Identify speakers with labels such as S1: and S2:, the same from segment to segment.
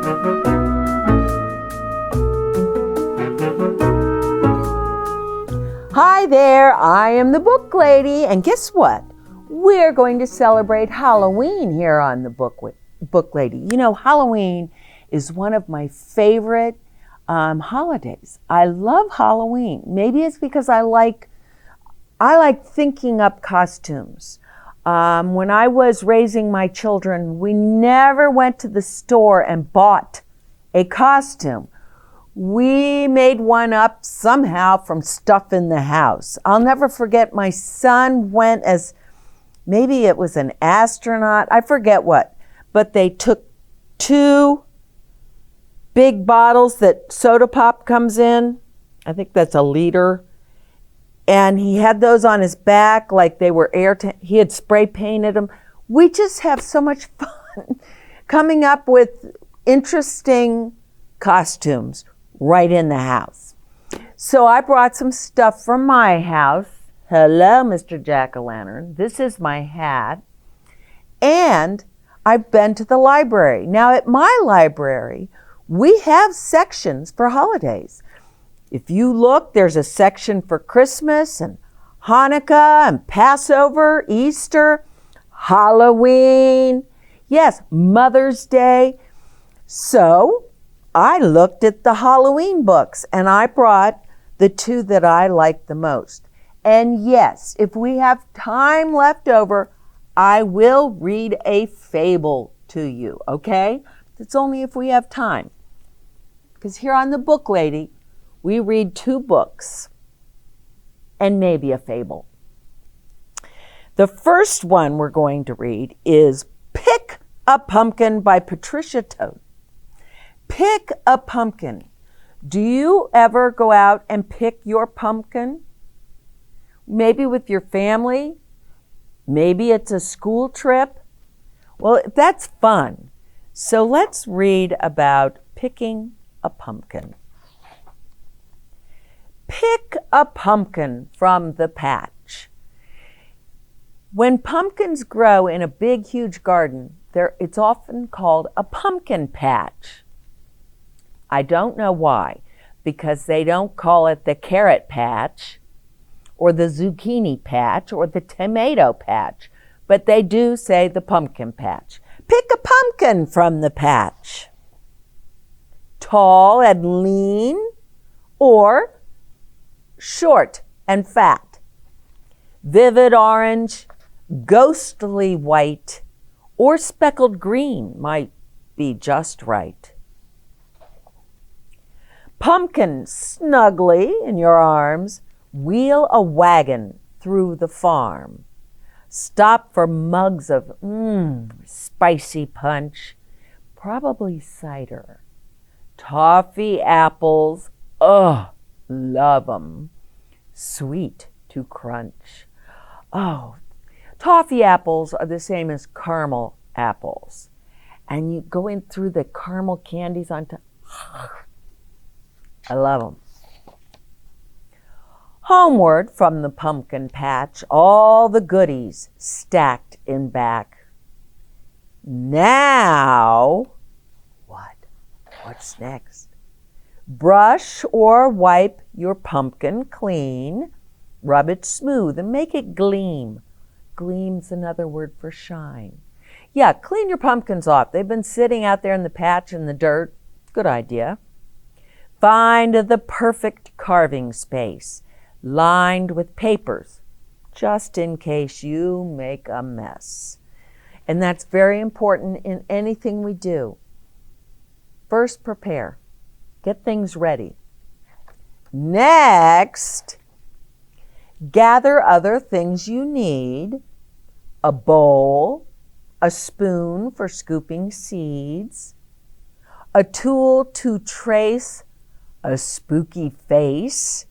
S1: Hi there, I am the Book Lady, and guess what? We're going to celebrate Halloween here on the Book Lady. You know, Halloween is one of my favorite holidays. I love Halloween. Maybe it's because I like thinking up costumes. When I was raising my children, we never went to the store and bought a costume. We made one up somehow from stuff in the house. I'll never forget, my son went as, maybe it was an astronaut, I forget what, but they took 2 big bottles that soda pop comes in. I think that's a liter. And he had those on his back like they were he had spray painted them. We just have so much fun coming up with interesting costumes right in the house. So I brought some stuff from my house. Hello, Mr. Jack-o'-lantern. This is my hat. And I've been to the library. Now at my library, we have sections for holidays. If you look, there's a section for Christmas and Hanukkah and Passover, Easter, Halloween, yes, Mother's Day. So I looked at the Halloween books and I brought the 2 that I like the most. And yes, if we have time left over, I will read a fable to you, okay? It's only if we have time. Because here on the Book Lady, we read 2 books and maybe a fable. The first one we're going to read is Pick a Pumpkin by Patricia Toht. Pick a pumpkin. Do you ever go out and pick your pumpkin? Maybe with your family? Maybe it's a school trip? Well, that's fun. So let's read about picking a pumpkin. Pick a pumpkin from the patch. When pumpkins grow in a big, huge garden, it's often called a pumpkin patch. I don't know why, because they don't call it the carrot patch or the zucchini patch or the tomato patch, but they do say the pumpkin patch. Pick a pumpkin from the patch. Tall and lean or short and fat. Vivid orange, ghostly white, or speckled green might be just right. Pumpkin snugly in your arms, wheel a wagon through the farm. Stop for mugs of spicy punch, probably cider. Toffee apples, love 'em. Sweet to crunch. Oh, toffee apples are the same as caramel apples. And you go in through the caramel candies on top. I love them. Homeward from the pumpkin patch, all the goodies stacked in back. Now, what's next? Brush or wipe your pumpkin clean. Rub it smooth and make it gleam. Gleam's another word for shine. Yeah, clean your pumpkins off. They've been sitting out there in the patch in the dirt. Good idea. Find the perfect carving space, lined with papers, just in case you make a mess. And that's very important in anything we do. First, prepare. Get things ready. Next, gather other things you need. A bowl, a spoon for scooping seeds, a tool to trace a spooky face,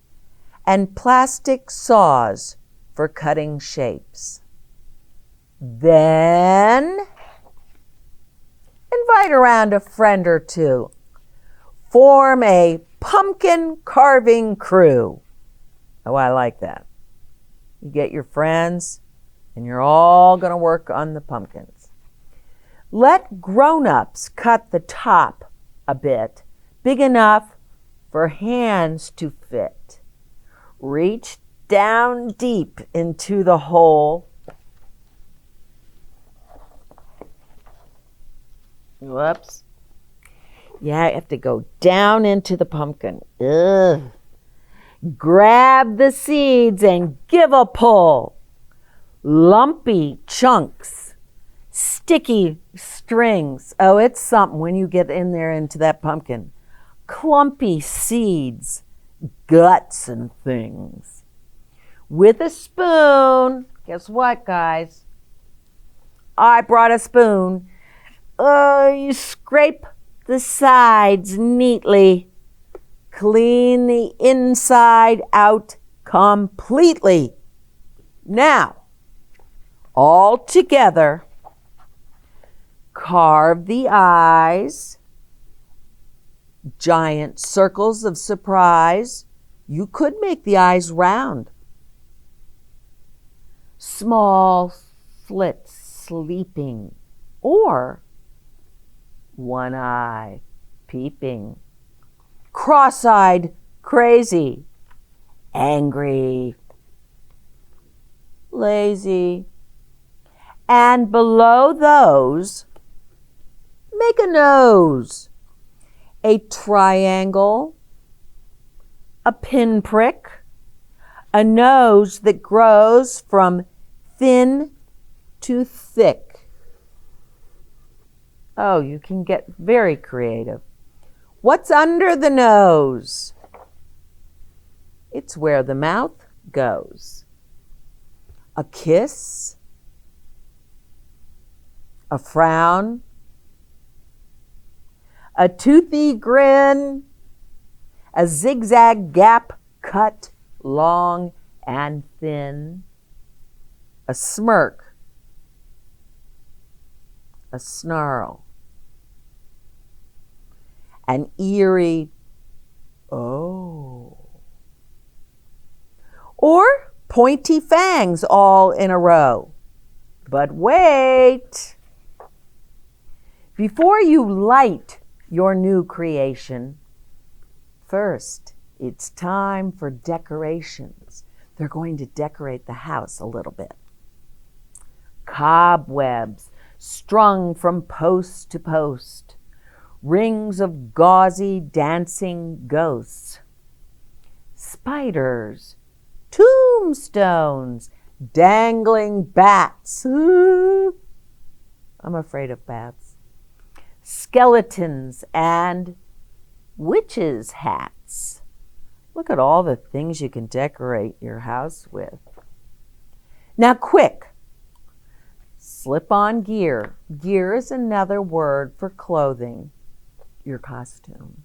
S1: and plastic saws for cutting shapes. Then invite around a friend or 2. Form a pumpkin carving crew. Oh, I like that. You get your friends and you're all going to work on the pumpkins. Let grown-ups cut the top a bit, big enough for hands to fit. Reach down deep into the hole. Whoops. Yeah, I have to go down into the pumpkin. Ugh. Grab the seeds and give a pull. Lumpy chunks, sticky strings. Oh, it's something when you get in there into that pumpkin. Clumpy seeds, guts and things. With a spoon, guess what, guys? I brought a spoon. You scrape the sides neatly. Clean the inside out completely. Now, all together, carve the eyes, giant circles of surprise. You could make the eyes round. Small slits sleeping, or one eye peeping. Cross-eyed, crazy, angry, lazy. And below those, make a nose, a triangle, a pinprick, a nose that grows from thin to thick. Oh, you can get very creative. What's under the nose? It's where the mouth goes. A kiss, a frown, a toothy grin, a zigzag gap cut long and thin, a smirk, a snarl, an eerie oh, or pointy fangs all in a row. But wait! Before you light your new creation, first it's time for decorations. They're going to decorate the house a little bit. Cobwebs strung from post to post. Rings of gauzy dancing ghosts. Spiders, tombstones, dangling bats. Ooh, I'm afraid of bats. Skeletons and witches' hats. Look at all the things you can decorate your house with. Now quick, slip on gear. Gear is another word for clothing, your costume.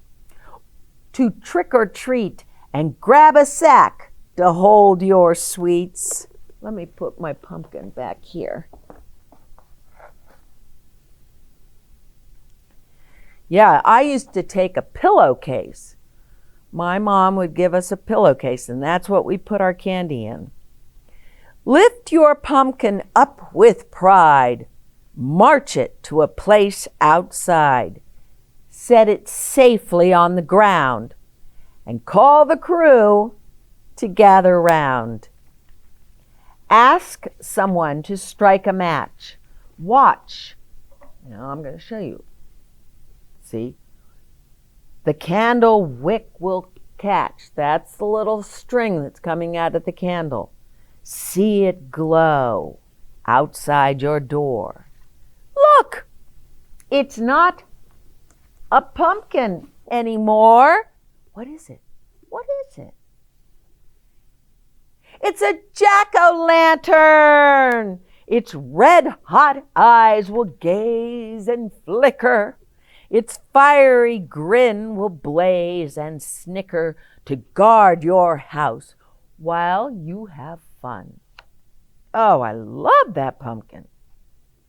S1: To trick or treat and grab a sack to hold your sweets. Let me put my pumpkin back here. Yeah, I used to take a pillowcase. My mom would give us a pillowcase, and that's what we put our candy in. Lift your pumpkin up with pride. March it to a place outside. Set it safely on the ground and call the crew to gather round. Ask someone to strike a match. Watch. Now I'm going to show you. See? The candle wick will catch. That's the little string that's coming out of the candle. See it glow outside your door. Look! It's not a pumpkin anymore. What is it? What is it? It's a jack-o'-lantern. Its red-hot eyes will gaze and flicker. Its fiery grin will blaze and snicker to guard your house while you have fun. Oh, I love that pumpkin,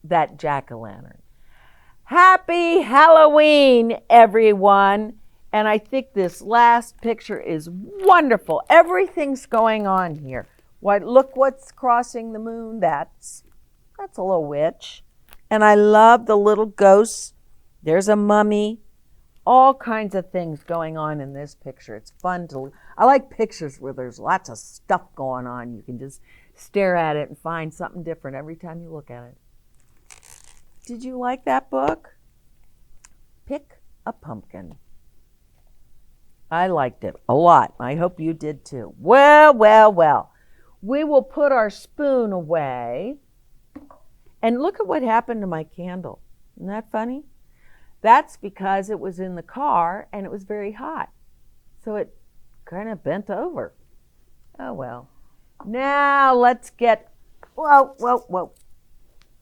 S1: that jack-o'-lantern. Happy Halloween, everyone. And I think this last picture is wonderful. Everything's going on here. Why, look what's crossing the moon. That's a little witch. And I love the little ghosts. There's a mummy. all kinds of things going on in this picture. It's fun to, I like pictures where there's lots of stuff going on. You can just stare at it and find something different every time you look at it. Did you like that book? Pick a Pumpkin. I liked it a lot. I hope you did too. Well, well, well. We will put our spoon away. And look at what happened to my candle. Isn't that funny? That's because it was in the car and it was very hot. So it kind of bent over. Oh, well. Now let's get, whoa.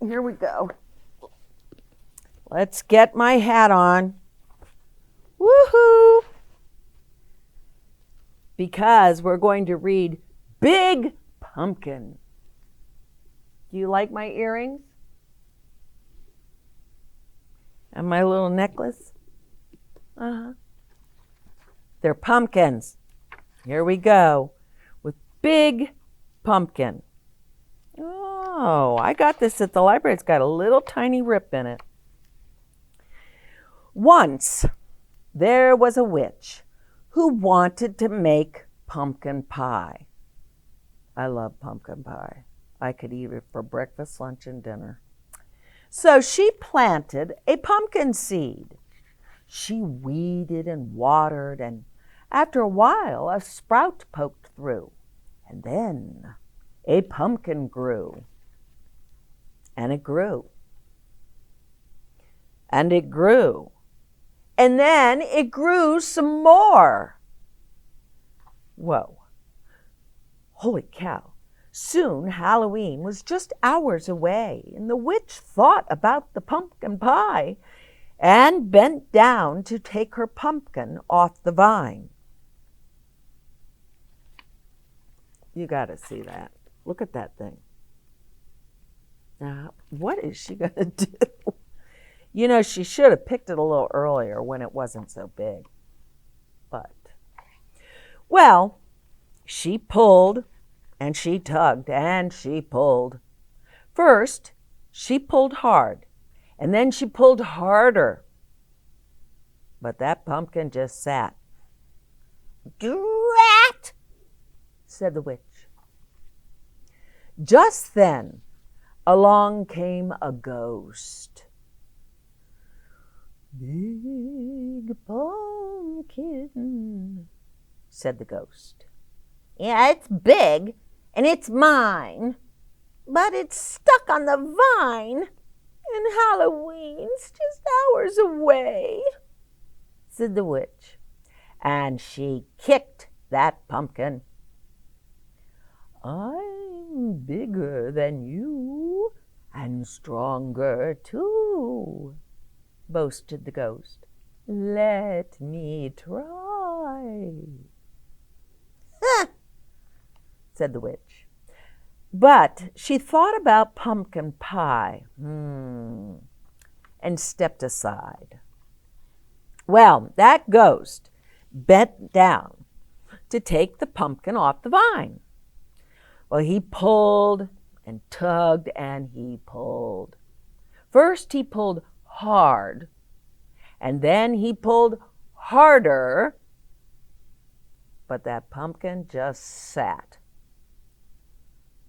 S1: Here we go. Let's get my hat on. Woohoo! Because we're going to read Big Pumpkin. Do you like my earrings? And my little necklace? They're pumpkins. Here we go with Big Pumpkin. Oh, I got this at the library. It's got a little tiny rip in it. Once there was a witch who wanted to make pumpkin pie. I love pumpkin pie. I could eat it for breakfast, lunch, and dinner. So she planted a pumpkin seed. She weeded and watered, and after a while, a sprout poked through, and then a pumpkin grew. And it grew. And it grew. And then it grew some more. Whoa. Holy cow. Soon Halloween was just hours away, and the witch thought about the pumpkin pie and bent down to take her pumpkin off the vine. You got to see that. Look at that thing. Now, what is she going to do? You know, she should have picked it a little earlier when it wasn't so big. But, well, she pulled and she tugged and she pulled. First, she pulled hard, and then she pulled harder. But that pumpkin just sat. "Drat!" said the witch. Just then, along came a ghost. "Big pumpkin," said the ghost. "Yeah, it's big, and it's mine, but it's stuck on the vine, and Halloween's just hours away," said the witch, and she kicked that pumpkin. "I'm bigger than you, and stronger too," boasted the ghost. "Let me try." "Huh," said the witch. But she thought about pumpkin pie and stepped aside. Well, that ghost bent down to take the pumpkin off the vine. Well, he pulled and tugged and he pulled. First he pulled hard, and then he pulled harder, but that pumpkin just sat.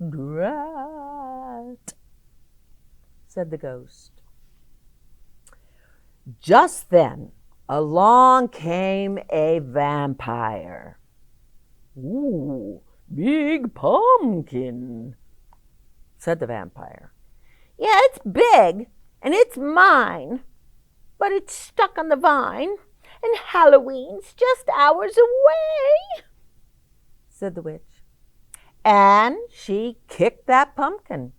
S1: "Drat," said the ghost. Just then, along came a vampire. "Ooh, big pumpkin," said the vampire. "Yeah, it's big, and it's mine, but it's stuck on the vine, and Halloween's just hours away," said the witch. And she kicked that pumpkin.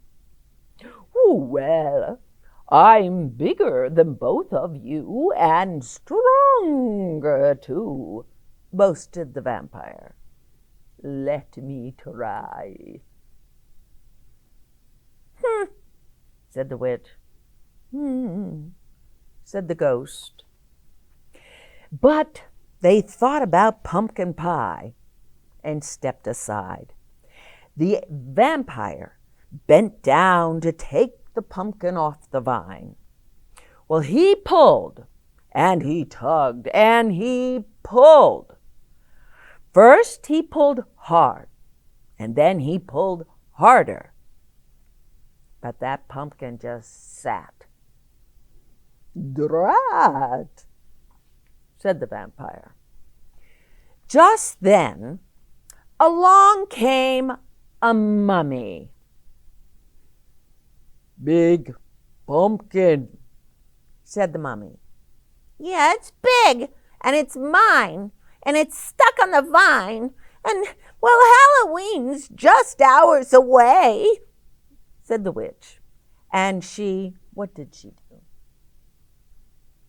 S1: "Well, I'm bigger than both of you, and stronger too," boasted the vampire. "Let me try." Said the witch. Said the ghost. But they thought about pumpkin pie and stepped aside. The vampire bent down to take the pumpkin off the vine. Well, he pulled and he tugged, and he pulled. First he pulled hard, and then he pulled harder. But that pumpkin just sat. "Drat," said the vampire. Just then, along came a mummy. "Big pumpkin," said the mummy.
S2: "Yeah, it's big, and it's mine, and it's stuck on the vine, and, well, Halloween's just hours away,"
S1: said the witch. And what did she do?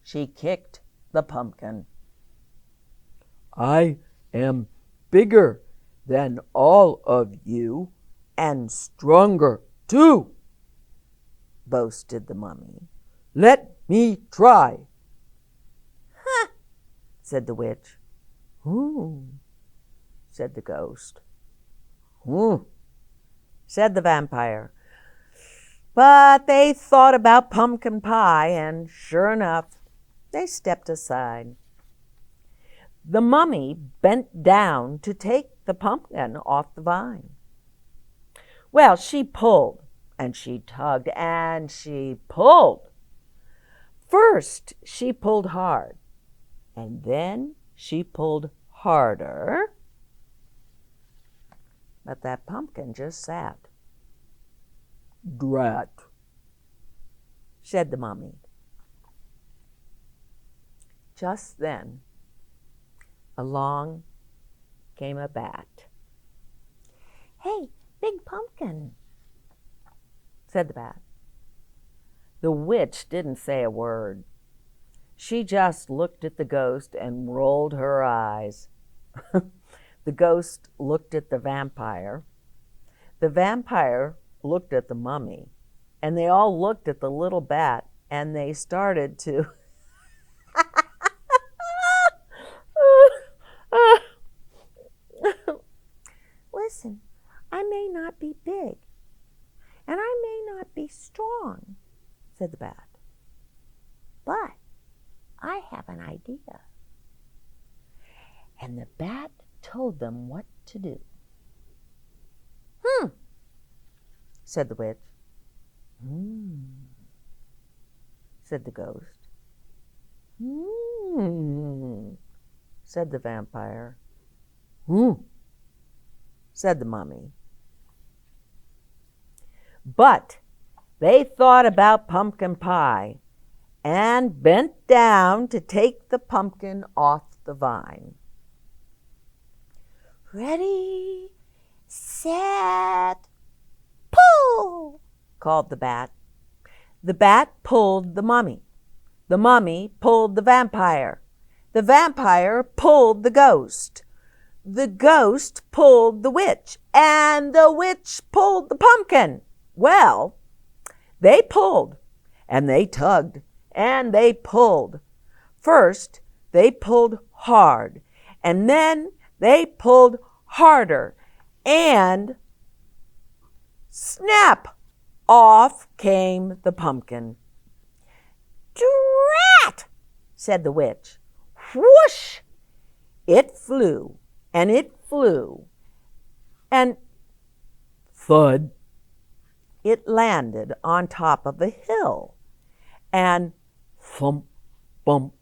S1: She kicked the pumpkin. "I am bigger than all of you, and stronger too," boasted the mummy. "Let me try."
S2: "Huh,"
S1: said the witch. Said the ghost. Said the vampire. But they thought about pumpkin pie, and sure enough, they stepped aside. The mummy bent down to take the pumpkin off the vine. Well, she pulled, and she tugged, and she pulled. First, she pulled hard, and then she pulled harder. But that pumpkin just sat. "Drat," said the mummy. Just then, along came a bat.
S2: "Hey, big pumpkin,"
S1: said the bat. The witch didn't say a word. She just looked at the ghost and rolled her eyes. The ghost looked at the vampire. The vampire looked at the mummy. And they all looked at the little bat, and they started to
S2: "Listen, I may not be big, and I may not be strong,"
S1: said the bat.
S2: "but I have an idea."
S1: And the bat told them what to do. Said the witch. Said the ghost. Said the vampire. Said the mummy. But they thought about pumpkin pie and bent down to take the pumpkin off the vine.
S2: "Ready, set, pull,"
S1: called the bat. The bat pulled the mummy. The mummy pulled the vampire. The vampire pulled the ghost. The ghost pulled the witch. And the witch pulled the pumpkin. Well, they pulled, and they tugged, and they pulled. First, they pulled hard, and then they pulled harder, and snap! Off came the pumpkin.
S2: "Drat!"
S1: said the witch. Whoosh! It flew, and it flew, and thud! It landed on top of a hill, and thump, bump,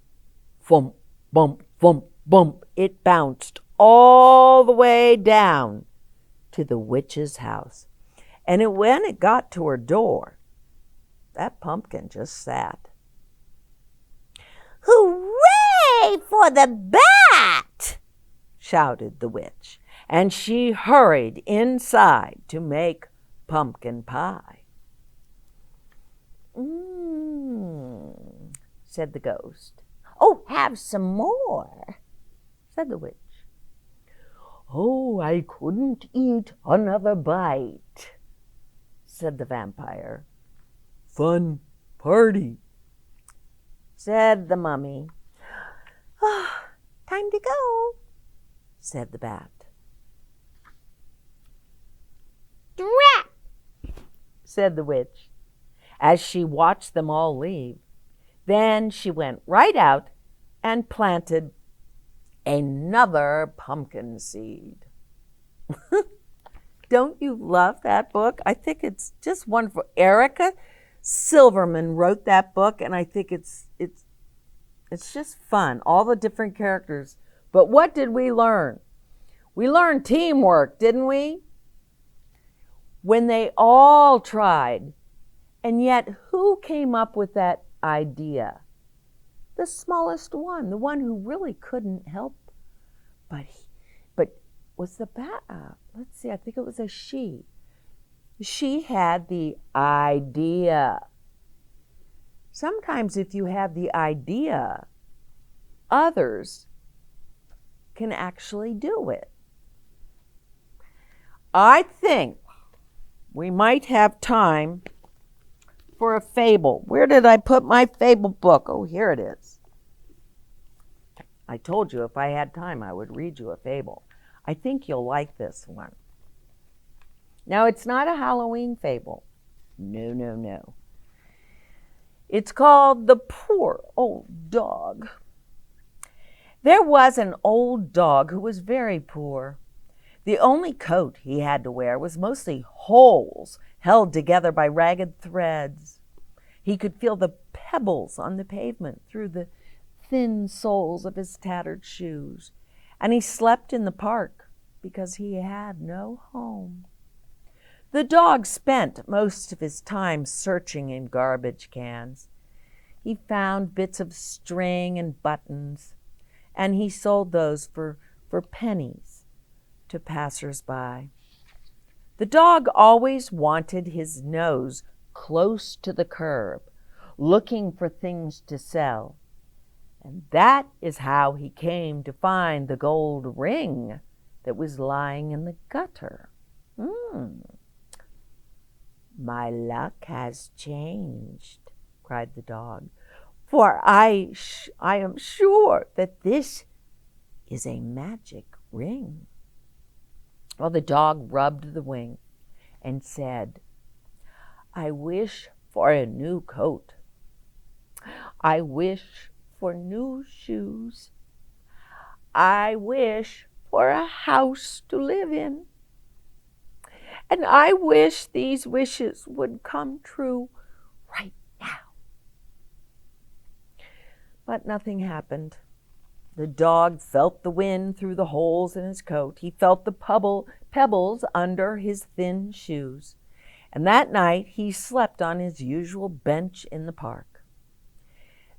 S1: thump, bump, thump, bump, it bounced all the way down to the witch's house. And when it got to her door, that pumpkin just sat.
S2: "Hooray for the bat!"
S1: shouted the witch, and she hurried inside to make pumpkin pie. Said the ghost.
S2: "Oh, have some more,"
S1: said the witch. "Oh, I couldn't eat another bite," said the vampire. "Fun party," said the mummy.
S2: "Oh, time to go,"
S1: said the bat.
S2: "Drat!"
S1: said the witch, as she watched them all leave. Then she went right out and planted another pumpkin seed. Don't you love that book? I think it's just wonderful. Erica Silverman wrote that book, and I think it's just fun. All the different characters. But what did we learn? We learned teamwork, didn't we? When they all tried. And yet, who came up with that idea? The smallest one, the one who really couldn't help. But was the let's see, I think it was a she. She had the idea. Sometimes if you have the idea, others can actually do it. I think we might have time for a fable. Where did I put my fable book? Oh, here it is. I told you if I had time, I would read you a fable. I think you'll like this one. Now, it's not a Halloween fable. No, no, no. It's called The Poor Old Dog. There was an old dog who was very poor. The only coat he had to wear was mostly holes held together by ragged threads. He could feel the pebbles on the pavement through the thin soles of his tattered shoes, and he slept in the park because he had no home. The dog spent most of his time searching in garbage cans. He found bits of string and buttons, and he sold those for pennies to passers-by. The dog always wanted his nose close to the curb, looking for things to sell. And that is how he came to find the gold ring that was lying in the gutter. My luck has changed, cried the dog, for I am sure that this is a magic ring. Well, the dog rubbed the ring and said, I wish for a new coat. I wish for new shoes. I wish for a house to live in. And I wish these wishes would come true right now. But nothing happened. The dog felt the wind through the holes in his coat. He felt the pebbles under his thin shoes. And that night he slept on his usual bench in the park.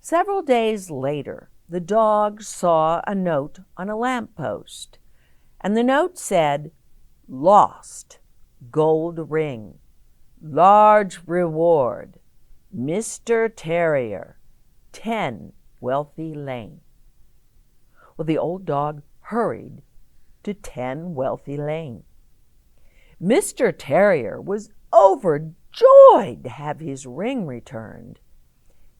S1: Several days later, the dog saw a note on a lamppost, and the note said, Lost gold ring, large reward, Mr. Terrier, 10 Wealthy Lane. Well, the old dog hurried to 10 Wealthy Lane. Mr. Terrier was overjoyed to have his ring returned.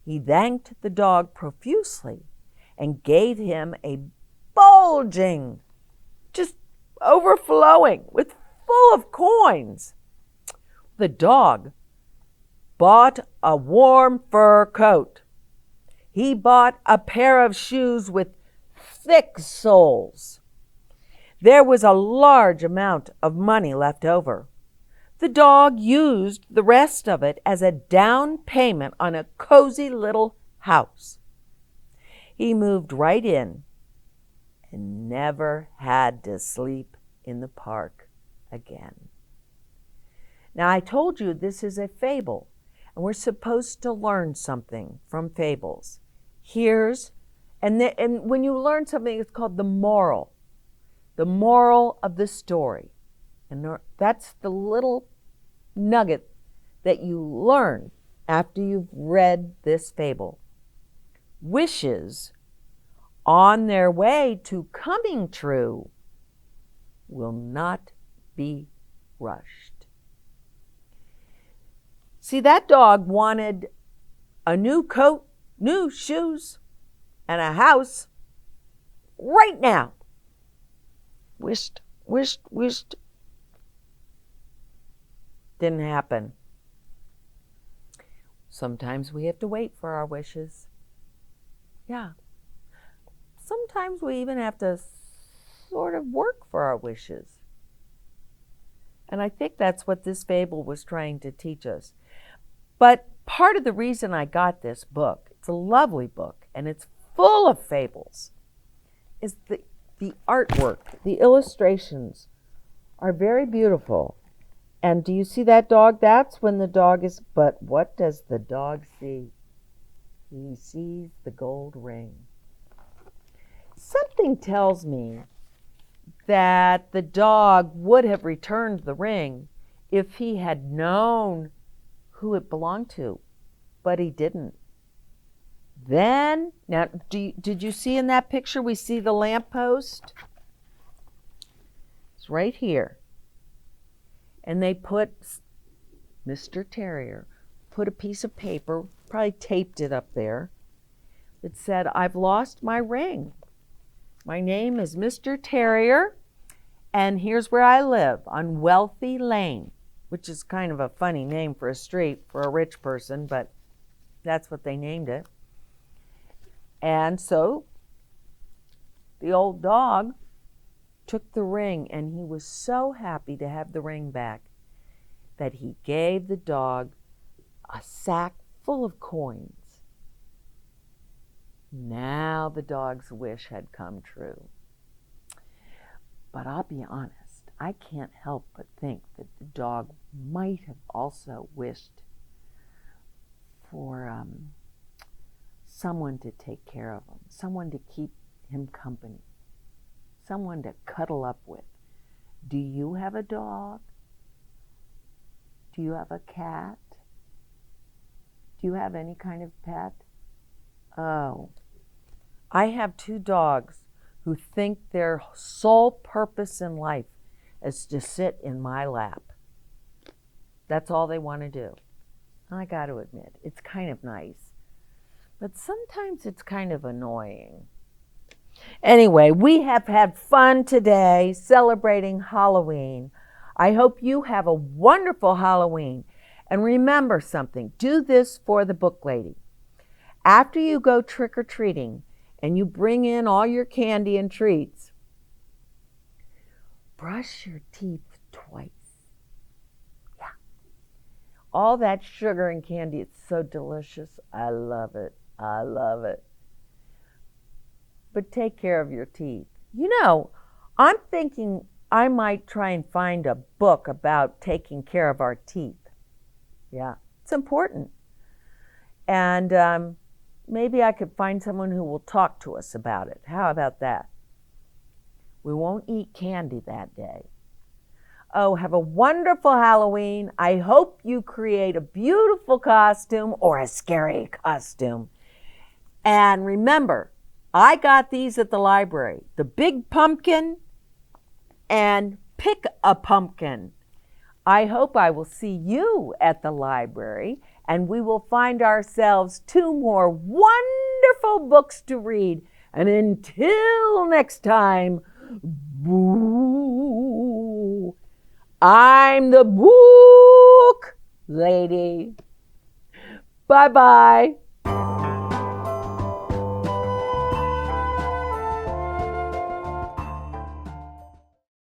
S1: He thanked the dog profusely and gave him a bulging, just overflowing with full of coins. The dog bought a warm fur coat. He bought a pair of shoes with thick soles. There was a large amount of money left over. The dog used the rest of it as a down payment on a cozy little house. He moved right in and never had to sleep in the park again. Now, I told you this is a fable, and we're supposed to learn something from fables. And when you learn something, it's called the moral of the story. And that's the little nugget that you learn after you've read this fable. Wishes on their way to coming true will not be rushed. See, that dog wanted a new coat, new shoes, and a house right now. Wished. Didn't happen. Sometimes we have to wait for our wishes. Yeah. Sometimes we even have to sort of work for our wishes. And I think that's what this fable was trying to teach us. But part of the reason I got this book, it's a lovely book, and it's full of fables, is the artwork. The illustrations are very beautiful. And do you see that dog? That's when the dog is, but what does the dog see? He sees the gold ring. Something tells me that the dog would have returned the ring if he had known who it belonged to, but he didn't. Then, now, did you see in that picture, we see the lamppost? It's right here. And they put, Mr. Terrier put a piece of paper, probably taped it up there, that said, I've lost my ring. My name is Mr. Terrier, and here's where I live, on Wealthy Lane, which is kind of a funny name for a street for a rich person, but that's what they named it. And so the old dog took the ring, and he was so happy to have the ring back that he gave the dog a sack full of coins. Now the dog's wish had come true. But I'll be honest, I can't help but think that the dog might have also wished for someone to take care of him, someone to keep him company, someone to cuddle up with. Do you have a dog? Do you have a cat? Do you have any kind of pet? Oh, I have 2 dogs who think their sole purpose in life is to sit in my lap. That's all they want to do. I got to admit, it's kind of nice, but sometimes it's kind of annoying. Anyway, we have had fun today celebrating Halloween. I hope you have a wonderful Halloween. And remember something, do this for the book lady. After you go trick-or-treating and you bring in all your candy and treats, brush your teeth twice. Yeah. All that sugar and candy, it's so delicious. I love it. I love it. But take care of your teeth. You know, I'm thinking I might try and find a book about taking care of our teeth. Yeah, it's important. And maybe I could find someone who will talk to us about it. How about that? We won't eat candy that day. Oh, have a wonderful Halloween. I hope you create a beautiful costume or a scary costume. And remember, I got these at the library. The big pumpkin and pick a pumpkin. I hope I will see you at the library and we will find ourselves 2 more wonderful books to read. And until next time, boo, I'm the book lady. Bye-bye.